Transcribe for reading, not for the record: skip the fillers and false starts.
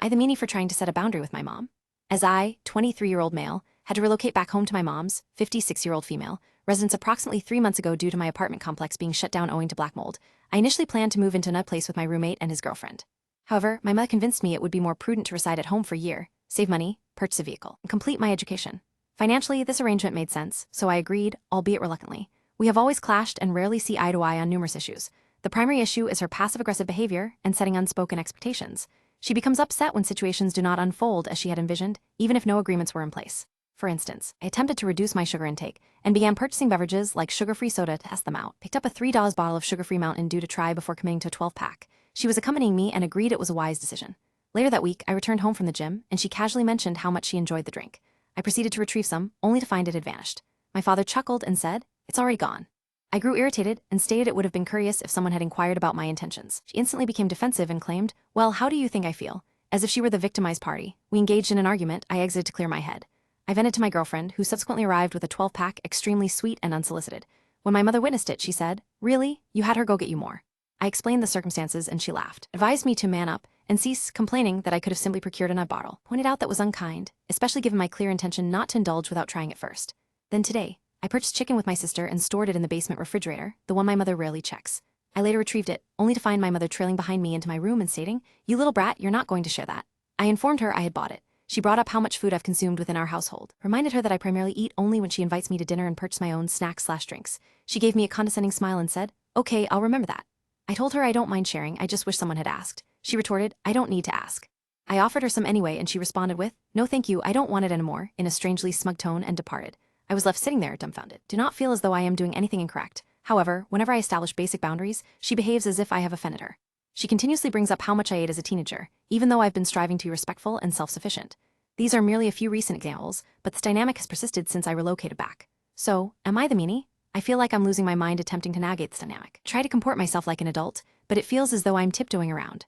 I the Meanie for trying to set a boundary with my mom. As I, 23-year-old male, had to relocate back home to my mom's, 56-year-old female, residence approximately 3 months ago due to my apartment complex being shut down owing to black mold, I initially planned to move into another place with my roommate and his girlfriend. However, my mother convinced me it would be more prudent to reside at home for a year, save money, purchase a vehicle, and complete my education. Financially, this arrangement made sense, so I agreed, albeit reluctantly. We have always clashed and rarely see eye to eye on numerous issues. The primary issue is her passive-aggressive behavior and setting unspoken expectations. She becomes upset when situations do not unfold as she had envisioned, even if no agreements were in place. For instance, I attempted to reduce my sugar intake and began purchasing beverages like sugar-free soda to test them out. Picked up a $3 bottle of sugar-free Mountain Dew to try before committing to a 12-pack. She was accompanying me and agreed it was a wise decision. Later that week, I returned home from the gym, and she casually mentioned how much she enjoyed the drink. I proceeded to retrieve some, only to find it had vanished. My father chuckled and said, "It's already gone." I grew irritated and stated it would have been curious if someone had inquired about my intentions. She instantly became defensive and claimed, "Well, how do you think I feel?" As if she were the victimized party. We engaged in an argument. I exited to clear my head. I vented to my girlfriend, who subsequently arrived with a 12-pack, extremely sweet and unsolicited. When my mother witnessed it, she said, "Really? You had her go get you more." I explained the circumstances and she laughed, advised me to man up and cease complaining that I could have simply procured another bottle. Pointed out that was unkind, especially given my clear intention not to indulge without trying it first. Then today, I purchased chicken with my sister and stored it in the basement refrigerator, the one my mother rarely checks. I later retrieved it, only to find my mother trailing behind me into my room and stating, "You little brat, you're not going to share that." I informed her I had bought it. She brought up how much food I've consumed within our household, reminded her that I primarily eat only when she invites me to dinner and purchase my own snacks/drinks. She gave me a condescending smile and said, "Okay, I'll remember that." I told her I don't mind sharing, I just wish someone had asked. She retorted, "I don't need to ask." I offered her some anyway and she responded with, "No thank you, I don't want it anymore," in a strangely smug tone and departed. I was left sitting there, dumbfounded. Do not feel as though I am doing anything incorrect. However, whenever I establish basic boundaries, she behaves as if I have offended her. She continuously brings up how much I ate as a teenager, even though I've been striving to be respectful and self-sufficient. These are merely a few recent examples, but this dynamic has persisted since I relocated back. So, am I the meanie? I feel like I'm losing my mind attempting to navigate this dynamic. Try to comport myself like an adult, but it feels as though I'm tiptoeing around.